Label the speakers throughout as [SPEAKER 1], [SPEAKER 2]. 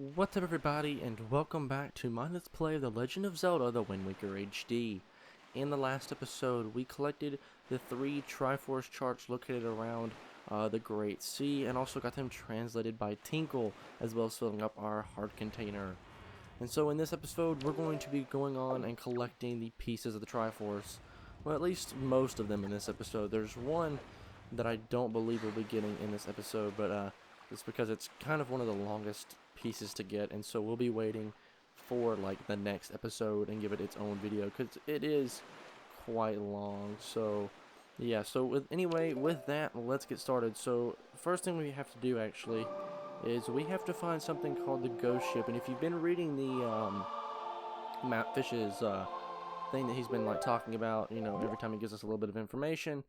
[SPEAKER 1] What's up everybody, and welcome back to my Let's Play of The Legend of Zelda, The Wind Waker HD. In the last episode, we collected the 3 Triforce charts located around the Great Sea, and also got them translated by Tinkle, as well as filling up our heart container. And so in this episode, we're going to be going on and collecting the pieces of the Triforce. Well, at least most of them in this episode. There's one that I don't believe we'll be getting in this episode, but it's because it's kind of one of the longest pieces to get, and so we'll be waiting for like the next episode and give it its own video because it is quite long. So yeah, so with that, let's get started. So first thing we have to do actually is we have to find something called the ghost ship, and if you've been reading the Mapfish's thing that he's been like talking about, you know, every time he gives us a little bit of information,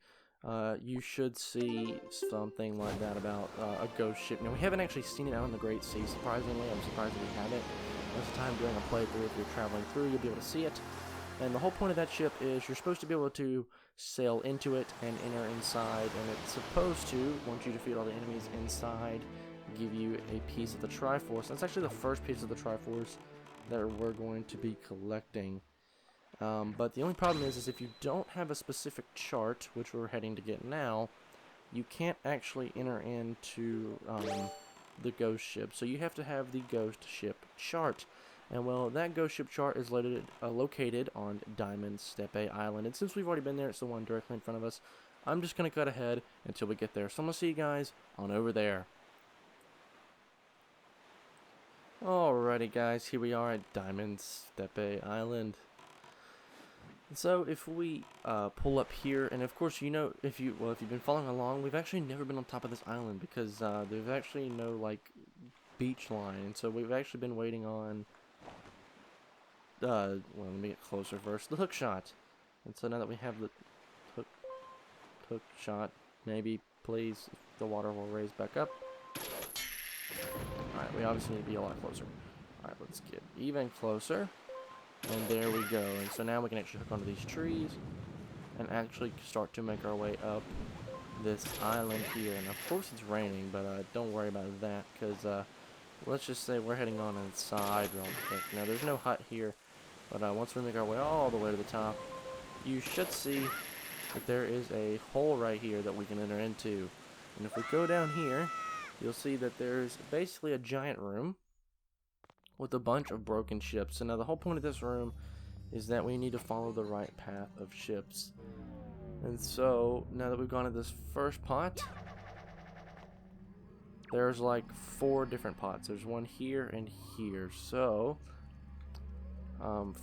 [SPEAKER 1] you should see something like that about a ghost ship. Now, we haven't actually seen it out in the Great Sea, surprisingly. I'm surprised that we haven't. This time during a playthrough, if you're traveling through, you'll be able to see it. And the whole point of that ship is you're supposed to be able to sail into it and enter inside, and it's supposed to, once you defeat all the enemies inside, give you a piece of the Triforce. That's actually the first piece of the Triforce that we're going to be collecting. But the only problem is if you don't have a specific chart, which we're heading to get now, you can't actually enter into the ghost ship. So you have to have the ghost ship chart. And well, that ghost ship chart is located on Diamond Steppe Island. And since we've already been there, it's the one directly in front of us. I'm just going to cut ahead until we get there. So I'm going to see you guys on over there. Alrighty guys, here we are at Diamond Steppe Island. So if we pull up here, and of course, you know, if you've been following along, we've actually never been on top of this island because there's actually no like beach line, and so we've actually been waiting on well, let me get closer first, the hook shot. And so now that we have the hook shot, maybe please, if the water will raise back up. Alright, we obviously need to be a lot closer. Alright, let's get even closer. And there we go. And so now we can actually hook onto these trees and actually start to make our way up this island here. And of course it's raining, but don't worry about that because let's just say we're heading on inside real quick. Now there's no hut here, but once we make our way all the way to the top, you should see that there is a hole right here that we can enter into. And if we go down here, you'll see that there's basically a giant room with a bunch of broken ships. And now the whole point of this room is that we need to follow the right path of ships. And so now that we've gone to this first pot, there's like 4 different pots. There's one here and here. So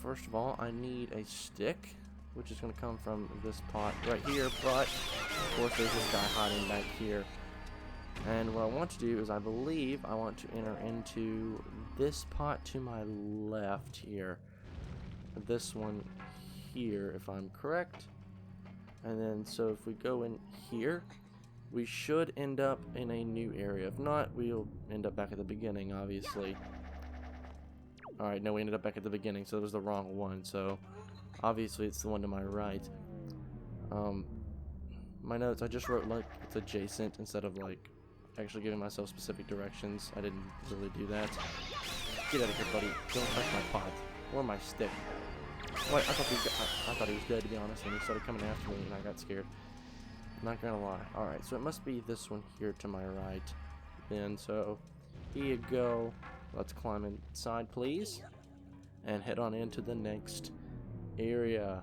[SPEAKER 1] first of all, I need a stick, which is going to come from this pot right here, but of course there's this guy hiding back here. And what I want to do is I believe I want to enter into this pot to my left here. This one here, if I'm correct. And then so if we go in here, we should end up in a new area. If not, we'll end up back at the beginning, obviously. Alright, no, we ended up back at the beginning, so it was the wrong one. So obviously it's the one to my right. My notes, I just wrote like it's adjacent instead of like actually giving myself specific directions. I didn't really do that. Get out of here, buddy. Don't touch my pot. Or my stick. Wait, I thought he was dead, to be honest, and he started coming after me, and I got scared. Not gonna lie. Alright, so it must be this one here to my right. Then, so, here you go. Let's climb inside, please. And head on into the next area.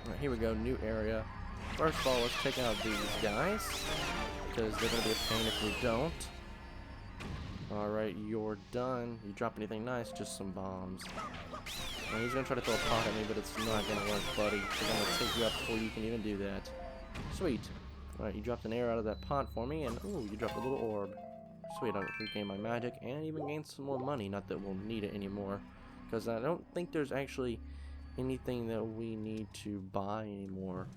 [SPEAKER 1] Alright, here we go, new area. First of all, let's check out these guys, because they're going to be a pain if we don't. Alright, you're done. You drop anything nice? Just some bombs. Now, he's going to try to throw a pot at me, but it's not going to work, buddy. They're going to take you up before you can even do that. Sweet. Alright, you dropped an arrow out of that pot for me, and ooh, you dropped a little orb. Sweet, I regained my magic, and even gained some more money. Not that we'll need it anymore, because I don't think there's actually anything that we need to buy anymore.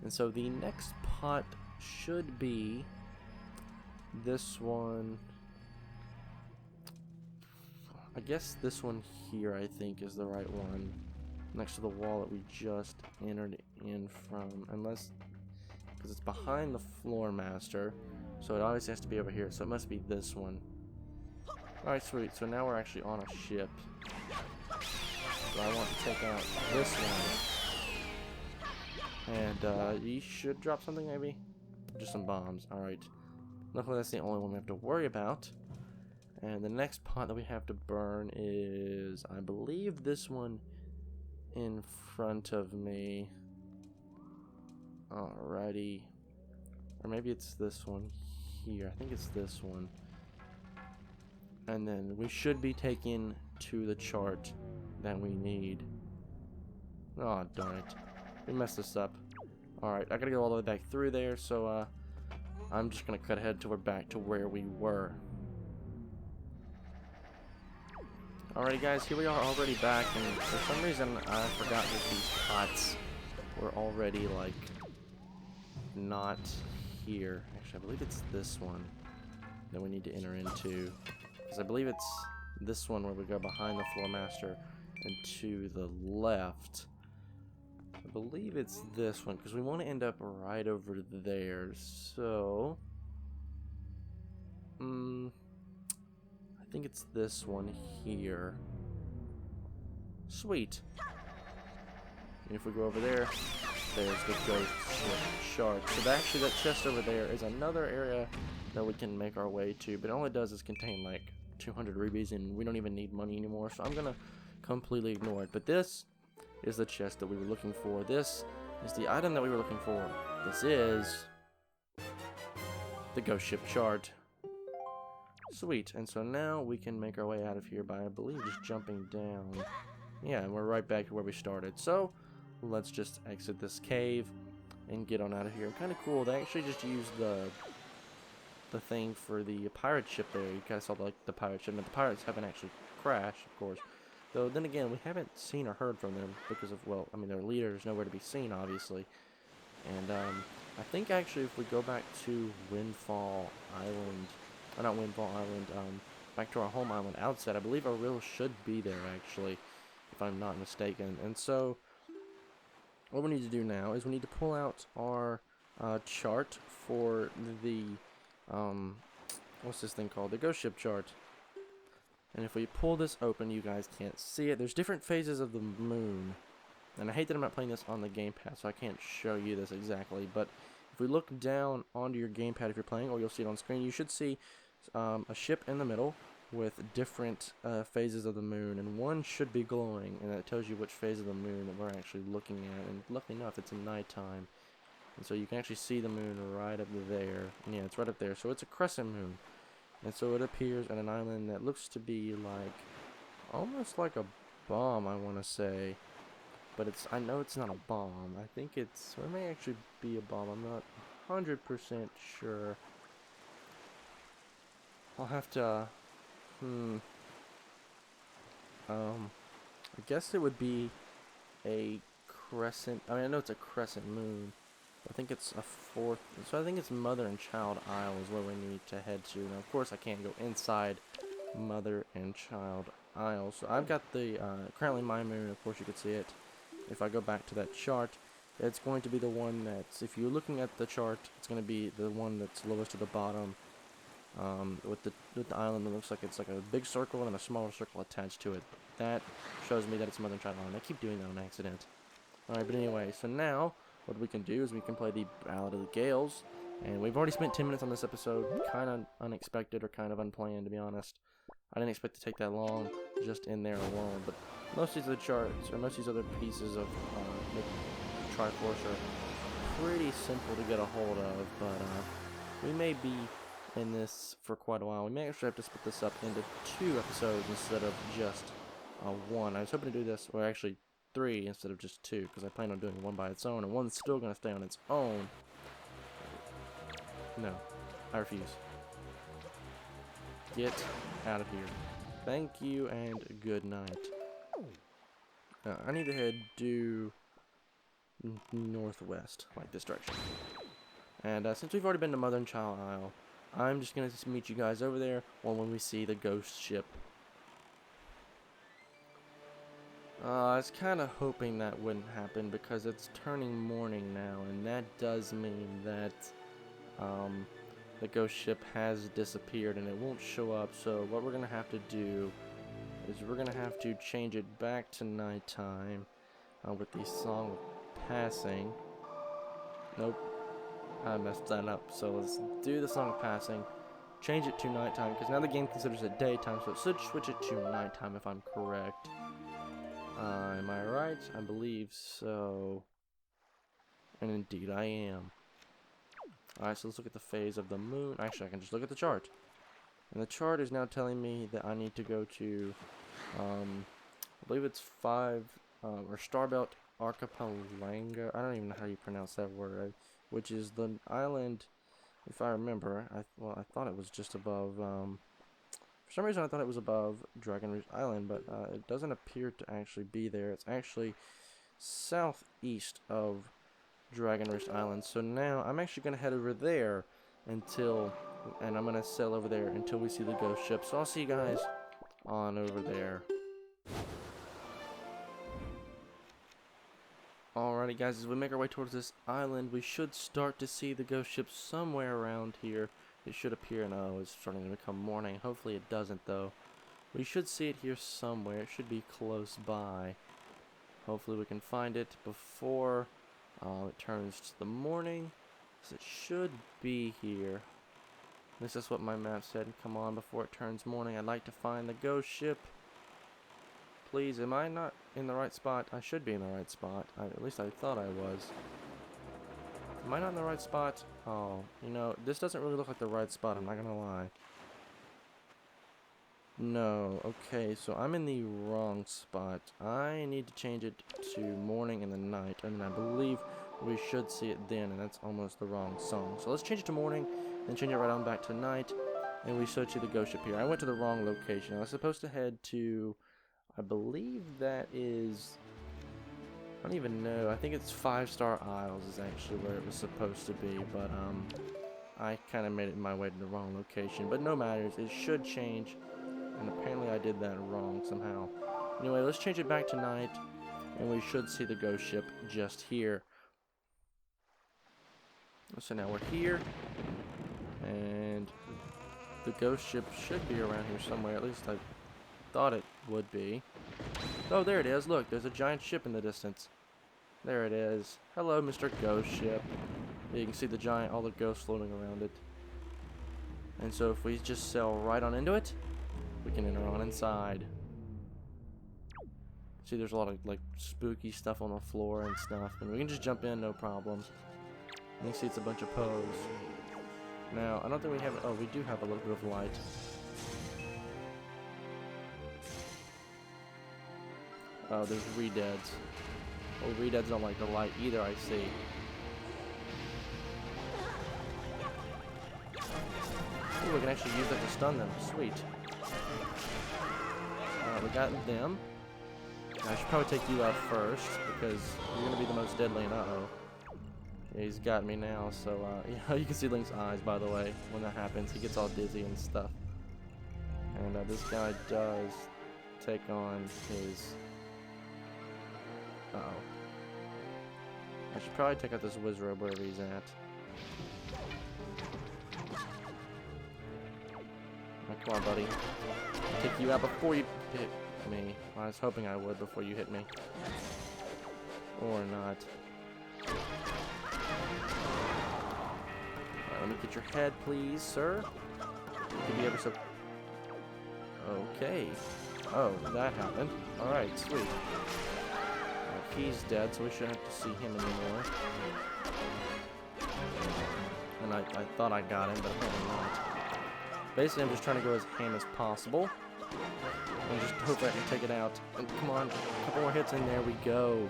[SPEAKER 1] And so the next pot should be this one. I guess this one here, I think, is the right one. Next to the wall that we just entered in from. Unless, because it's behind the floor master. So it obviously has to be over here. So it must be this one. Alright, sweet. So now we're actually on a ship. So I want to take out this one. And you should drop something, maybe? Just some bombs. Alright. Luckily that's the only one we have to worry about. And the next pot that we have to burn is, I believe, this one in front of me. Alrighty. Or maybe it's this one here. I think it's this one. And then we should be taken to the chart that we need. Oh, darn it. We messed this up. Alright, I gotta go all the way back through there, so I'm just gonna cut ahead till we're back to where we were. Alrighty guys, here we are already back, and for some reason I forgot that these pots were already, like, not here. Actually, I believe it's this one that we need to enter into. Because I believe it's this one where we go behind the floor master and to the left. I believe it's this one because we want to end up right over there. So, I think it's this one here. Sweet. And if we go over there, there's the ghost shard. So actually that chest over there is another area that we can make our way to, but it only does is contain like 200 rubies, and we don't even need money anymore, so I'm gonna completely ignore it. But this is the chest that we were looking for. This is the item that we were looking for. This is the ghost ship shard. Sweet. And so now we can make our way out of here by, I believe, just jumping down. Yeah, and we're right back to where we started. So let's just exit this cave and get on out of here. Kind of cool. They actually just used the thing for the pirate ship there. You guys saw like the pirate ship, and the pirates haven't actually crashed, of course. Though then again, we haven't seen or heard from them because of, well, I mean, their leader is nowhere to be seen, obviously. And I think actually if we go back to Windfall Island, or not Windfall Island, back to our home island Outset, I believe our rill should be there actually, if I'm not mistaken. And so what we need to do now is we need to pull out our chart for the what's this thing called? The ghost ship chart. And if we pull this open, you guys can't see it. There's different phases of the moon. And I hate that I'm not playing this on the gamepad, so I can't show you this exactly. But if we look down onto your gamepad if you're playing, or you'll see it on screen, you should see a ship in the middle with different phases of the moon. And one should be glowing, and that tells you which phase of the moon that we're actually looking at. And luckily enough, it's nighttime. And so you can actually see the moon right up there. And yeah, it's right up there. So it's a crescent moon. And so it appears on an island that looks to be like, almost like a bomb, I want to say. But I know it's not a bomb. I think it may actually be a bomb. I'm not 100% sure. I'll have to, I guess it would be a crescent. I mean, I know it's a crescent moon. I think it's a fourth, so I think it's Mother and Child Isle is where we need to head to. Now, of course, I can't go inside Mother and Child Isle. So I've got the, currently my moon, of course you can see it. If I go back to that chart, it's going to be the one that's, if you're looking at the chart, it's going to be the one that's lowest to the bottom, with the island that looks like it's like a big circle and a smaller circle attached to it. That shows me that it's Mother and Child Island. I keep doing that on accident. Alright, but anyway, so now what we can do is we can play the Ballad of the Gales, and we've already spent 10 minutes on this episode. Kind of unexpected or kind of unplanned, to be honest. I didn't expect to take that long just in there alone, but most of these other charts, or most of these other pieces of the Triforce are pretty simple to get a hold of, but we may be in this for quite a while. We may actually have to split this up into 2 episodes instead of just 1. I was hoping to do this, or actually 3 instead of just 2, because I plan on doing 1 by its own, and 1's still going to stay on its own. No, I refuse. Get out of here. Thank you and good night. I need to head due northwest, like this direction. And since we've already been to Mother and Child Isle, I'm just going to meet you guys over there when we see the ghost ship. I was kind of hoping that wouldn't happen because it's turning morning now, and that does mean that the ghost ship has disappeared and it won't show up. So what we're gonna have to do is we're gonna have to change it back to nighttime with the song passing. Nope, I messed that up. So let's do the song passing, change it to nighttime, because now the game considers it daytime, so it should switch it to nighttime if I'm correct. Am I right? I believe so. And indeed I am. Alright, so let's look at the phase of the moon. Actually, I can just look at the chart. And the chart is now telling me that I need to go to, I believe it's 5, or Starbelt Archipelago. I don't even know how you pronounce that word, which is the island, if I remember. I thought it was just above, for some reason I thought it was above Dragon Roost Island, but it doesn't appear to actually be there. It's actually southeast of Dragon Roost Island. So now I'm actually going to head over there and I'm going to sail over there until we see the ghost ship. So I'll see you guys on over there. Alrighty guys, as we make our way towards this island, we should start to see the ghost ship somewhere around here. It should appear, and oh, it's starting to become morning. Hopefully it doesn't though. We should see it here somewhere. It should be close by. Hopefully we can find it before it turns to the morning. So it should be here. This is what my map said. Come on, before it turns morning, I'd like to find the ghost ship. Please, am I not in the right spot? I should be in the right spot. At least I thought I was. Am I not in the right spot? Oh, you know, this doesn't really look like the right spot, I'm not gonna lie. No, okay, so I'm in the wrong spot. I need to change it to morning and the night, and I believe we should see it then, and that's almost the wrong song. So let's change it to morning, then change it right on back to night, and we should see the ghost ship here. I went to the wrong location. I was supposed to head to, I believe that is, I don't even know, I think it's 5 Star Isles is actually where it was supposed to be, but I kind of made it my way to the wrong location, but no matters, it should change, and apparently I did that wrong somehow. Anyway, let's change it back to night, and we should see the ghost ship just here. So now we're here, and the ghost ship should be around here somewhere, at least I thought it would be. Oh, there it is. Look, there's a giant ship in the distance. There it is. Hello, Mr. Ghost Ship. You can see the giant, all the ghosts floating around it. And so if we just sail right on into it, we can enter on inside. See, there's a lot of like spooky stuff on the floor and stuff, and we can just jump in, no problem. And you can see it's a bunch of pose. Now, I don't think we have. Oh, we do have a little bit of light. Oh, there's redeads. Oh, redeads don't like the light either, I see. Ooh, we can actually use that to stun them. Sweet. We got them. I should probably take you out first, because you're going to be the most deadly, and uh-oh. Yeah, he's got me now, so, yeah, you can see Link's eyes, by the way, when that happens. He gets all dizzy and stuff. And this guy does take on his... Uh-oh. I should probably take out this Wizrobe wherever he's at. Oh, come on, buddy. I'll take you out before you hit me. I was hoping I would before you hit me. Or not. Alright, let me get your head, please, sir. You can be ever so... Okay. Oh, that happened. Alright, sweet. He's dead, so we shouldn't have to see him anymore. And I thought I got him, but apparently not. Basically, I'm just trying to go as ham as possible. And just hope I can take it out. And come on, a couple more hits, and there we go.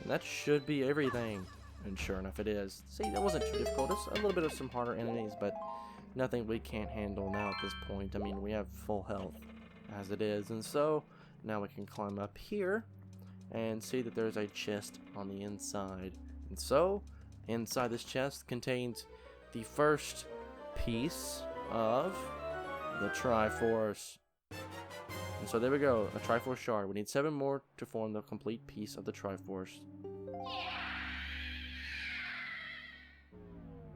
[SPEAKER 1] And that should be everything. And sure enough, it is. See, that wasn't too difficult. It's a little bit of some harder enemies, but nothing we can't handle now at this point. I mean, we have full health as it is. And so, now we can climb up here and see that there's a chest on the inside. And so, inside this chest contains the first piece of the Triforce. And so there we go, a Triforce shard. We need 7 more to form the complete piece of the Triforce.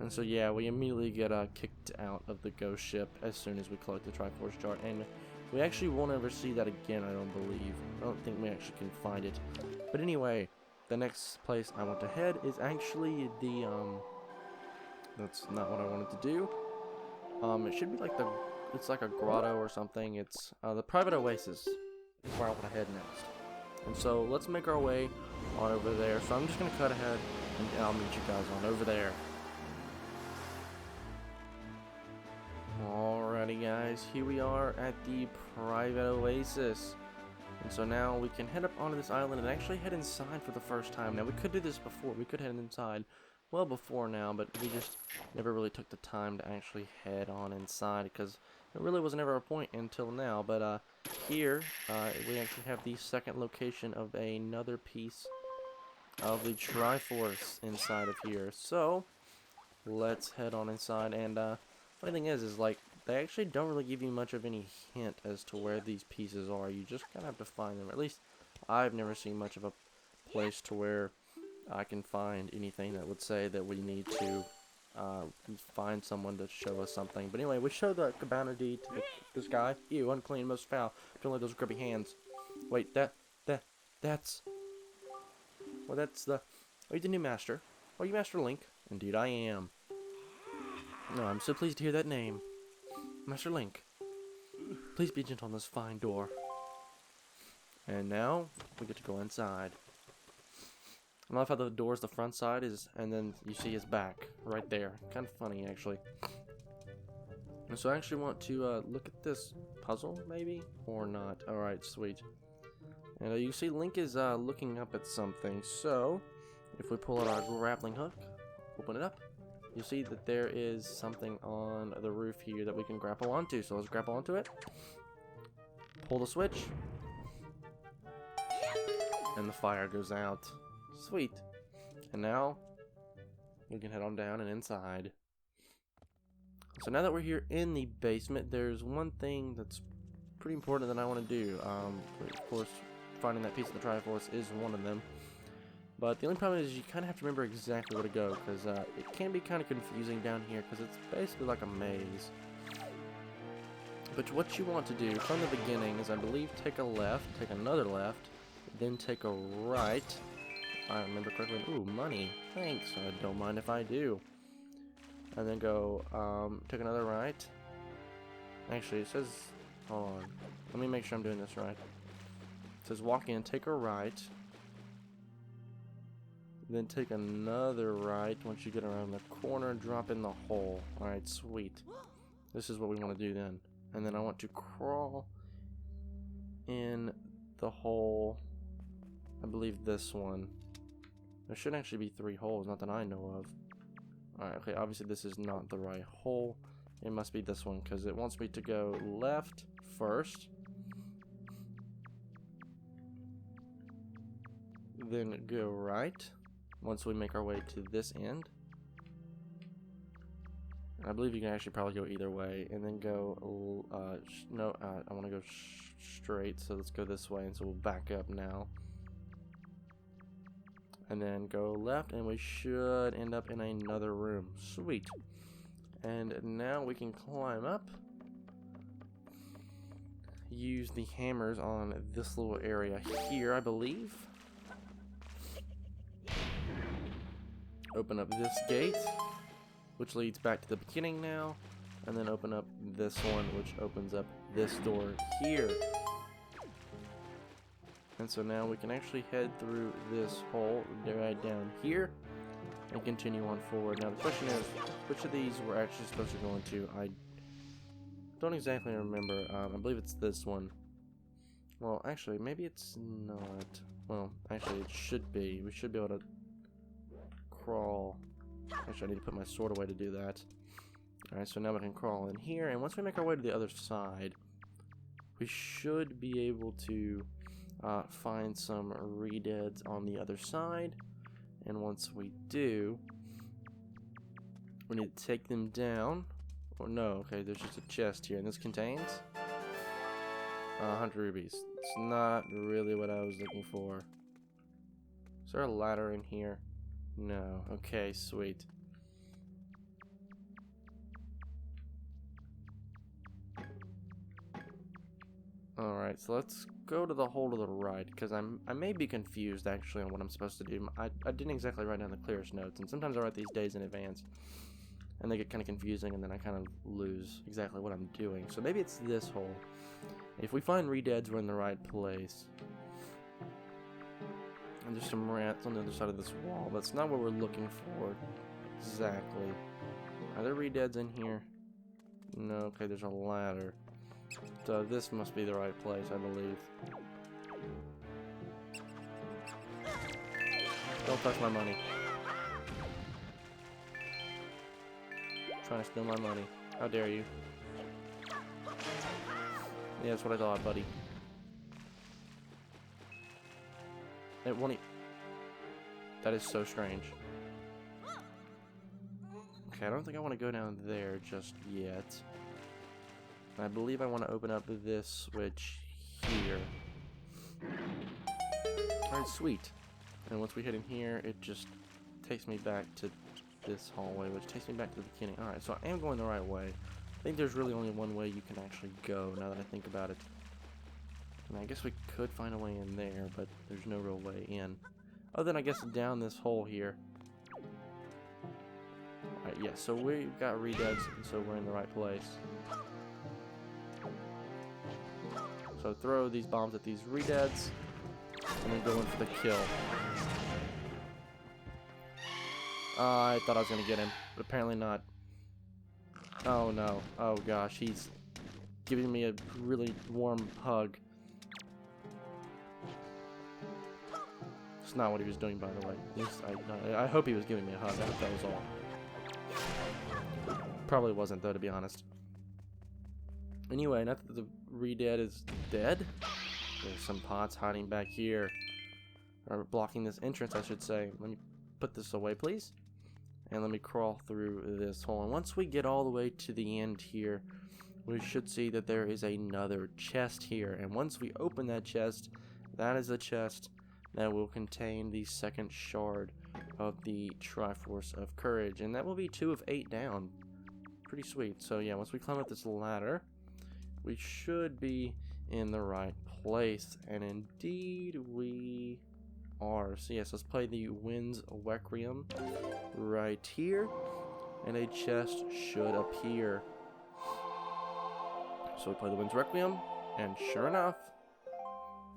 [SPEAKER 1] And so yeah, we immediately get kicked out of the ghost ship as soon as we collect the Triforce chart, and we actually won't ever see that again, I don't believe. I don't think we actually can find it. But anyway, the next place I want to head is actually the, that's not what I wanted to do. It should be like it's like a grotto or something. It's, the private oasis is where I want to head next. And so, let's make our way on over there. So I'm just going to cut ahead, and I'll meet you guys on over there. Alrighty guys, here we are at the private oasis. And so now we can head up onto this island and actually head inside for the first time. Now we could do this before, we could head inside well before now, but we just never really took the time to actually head on inside because there really was never a point until now. But here we actually have the second location of another piece of the Triforce inside of here. So let's head on inside. And funny thing is like they actually don't really give you much of any hint as to where these pieces are. You just kind of have to find them. At least I've never seen much of a place to where I can find anything that would say that we need to find someone to show us something. But anyway, we show the cabana deed to this guy. Ew, unclean, most foul. Don't let those grubby hands. Wait, that's... Well, that's the... Are you the new master? Are you Master Link? Indeed I am. No, I'm so pleased to hear that name. Master Link, please be gentle on this fine door. And now, we get to go inside. I love how the door's the front side is, and then you see his back right there. Kind of funny, actually. And so I actually want to look at this puzzle, maybe? Or not. Alright, sweet. And you see Link is looking up at something. So, if we pull out our grappling hook, open it up, you see that there is something on the roof here that we can grapple onto. So let's grapple onto it. Pull the switch. And the fire goes out. Sweet. And now, we can head on down and inside. So now that we're here in the basement, there's one thing that's pretty important that I want to do. Of course, finding that piece of the Triforce is one of them. But the only problem is you kind of have to remember exactly where to go, because it can be kind of confusing down here, because it's basically like a maze. But what you want to do from the beginning is, I believe, take a left, take another left, then take a right. If I remember correctly. Ooh, money. Thanks. I don't mind if I do. And then go, take another right. Actually, it says, hold on. Let me make sure I'm doing this right. It says walk in, take a right. Then take another right once you get around the corner, drop in the hole. Alright, sweet. This is what we want to do then. And then I want to crawl in the hole. I believe this one. There should actually be 3 holes, not that I know of. Alright, okay, obviously this is not the right hole. It must be this one, because it wants me to go left first. Then go right. Once we make our way to this end. I believe you can actually probably go either way. And then go, I want to go straight, so let's go this way. And so we'll back up now. And then go left, and we should end up in another room. Sweet. And now we can climb up. Use the hammers on this little area here, I believe. Open up this gate, which leads back to the beginning now, and then open up this one, which opens up this door here. And so now we can actually head through this hole right down here and continue on forward. Now the question is, which of these we're actually supposed to go into? I don't exactly remember. I believe it's this one. Well, actually, maybe it's not. Well, actually, it should be. We should be able to crawl. Actually, I need to put my sword away to do that. Alright, so now we can crawl in here, and once we make our way to the other side, we should be able to find some re-deads on the other side. And once we do, we need to take them down. Or no, okay, there's just a chest here, and this contains 100 rubies. It's not really what I was looking for. Is there a ladder in here? No. Okay, sweet. Alright, so let's go to the hole to the right, because I may be confused, actually, on what I'm supposed to do. I didn't exactly write down the clearest notes, and sometimes I write these days in advance, and they get kind of confusing, and then I kind of lose exactly what I'm doing. So maybe it's this hole. If we find redeads, we're in the right place. And there's some rats on the other side of this wall. That's not what we're looking for exactly. Are there redeads in here? No, okay, there's a ladder. So this must be the right place, I believe. Don't touch my money. Trying to steal my money. How dare you? Yeah, that's what I thought, buddy. It won't. That is so strange. Okay, I don't think I want to go down there just yet. I believe I want to open up this switch here. Alright, sweet. And once we hit in here, it just takes me back to this hallway, which takes me back to the beginning. Alright, so I am going the right way. I think there's really only one way you can actually go, now that I think about it. And I guess we could find a way in there, but there's no real way in. Other than, I guess, down this hole here. Alright, yeah, so we've got redeads, so we're in the right place. So throw these bombs at these redeads, and then go in for the kill. I thought I was going to get him, but apparently not. Oh no. Oh gosh, he's giving me a really warm hug. It's not what he was doing, by the way. At least I hope he was giving me a hug. I hope that was all. Probably wasn't, though, to be honest. Anyway, not that the redead is dead. There's some pots hiding back here. Or blocking this entrance, I should say. Let me put this away, please. And let me crawl through this hole. And once we get all the way to the end here, we should see that there is another chest here. And once we open that chest, that is the chest that will contain the second shard of the Triforce of Courage. And that will be 2 of 8 down. Pretty sweet. So yeah, once we climb up this ladder, we should be in the right place. And indeed we are. So yes, let's play the Wind's Requiem right here. And a chest should appear. So we play the Wind's Requiem, and sure enough,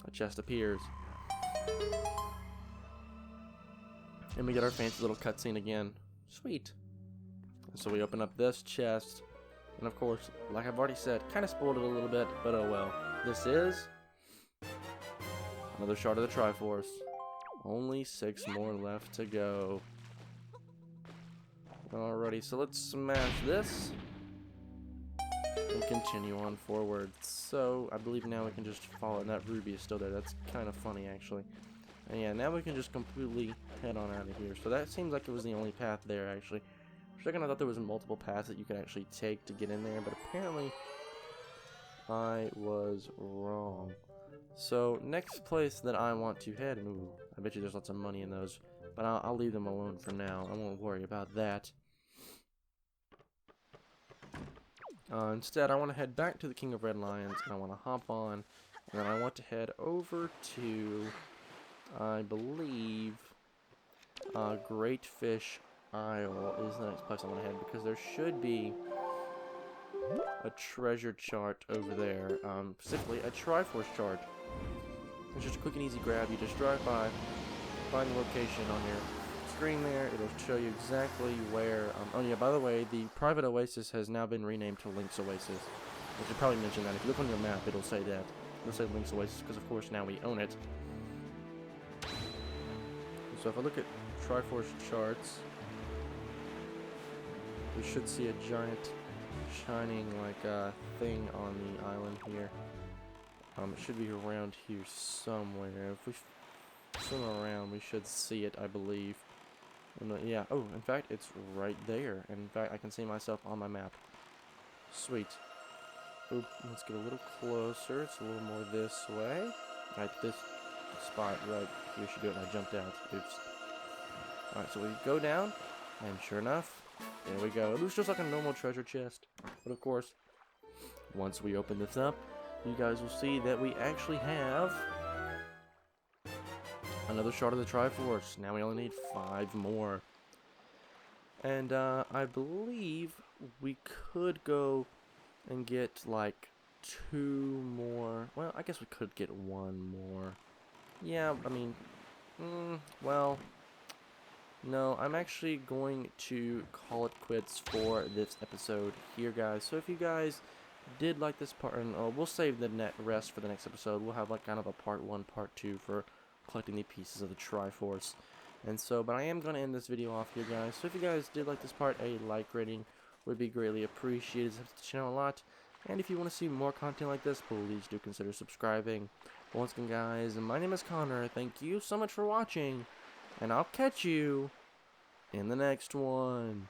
[SPEAKER 1] a chest appears. And we get our fancy little cutscene again. Sweet. So we open up this chest, and of course, like I've already said, kind of spoiled it a little bit, but oh well. This is another shard of the Triforce. Only 6 more left to go. Alrighty, so let's smash this and continue on forward. So I believe now we can just follow, and that ruby is still there. That's kind of funny, actually. And yeah, now we can just completely head on out of here. So that seems like it was the only path there, actually. For a second I thought there was multiple paths that you could actually take to get in there, but apparently I was wrong. So next place that I want to head, and ooh, I bet you there's lots of money in those, but I'll leave them alone for now. I won't worry about that. Instead, I want to head back to the King of Red Lions, and I want to hop on, and then I want to head over to, I believe, Great Fish Isle is the next place I want to head, because there should be a treasure chart over there, specifically a Triforce chart. It's just a quick and easy grab. You just drive by, find the location on your screen there. It'll show you exactly where. Oh yeah, by the way, the private oasis has now been renamed to Link's Oasis. I should probably mention that. If you look on your map, it'll say that. It'll say Link's Oasis because, of course, now we own it. So if I look at Triforce charts, we should see a giant shining like thing on the island here. It should be around here somewhere. If we swim around, we should see it, I believe. And, yeah. Oh, in fact, it's right there. And in fact, I can see myself on my map. Sweet. Oop, let's get a little closer. It's a little more this way. Right, this spot, right. We should do it. I jumped out. Oops. Alright, so we go down, and sure enough, there we go. It looks just like a normal treasure chest. But of course, once we open this up, you guys will see that we actually have another shard of the Triforce. Now we only need 5 more. And I believe we could go and get like 2 more. Well, I guess we could get 1 more. Yeah, I mean, well, no, I'm actually going to call it quits for this episode here, guys. So if you guys did like this part, and we'll save the rest for the next episode. We'll have like kind of a part 1, part 2 for collecting the pieces of the Triforce. And so, but I am going to end this video off here, guys. So if you guys did like this part, a like rating would be greatly appreciated. It helps the channel a lot. And if you want to see more content like this, please do consider subscribing. But once again, guys, my name is Connor. Thank you so much for watching. And I'll catch you in the next one.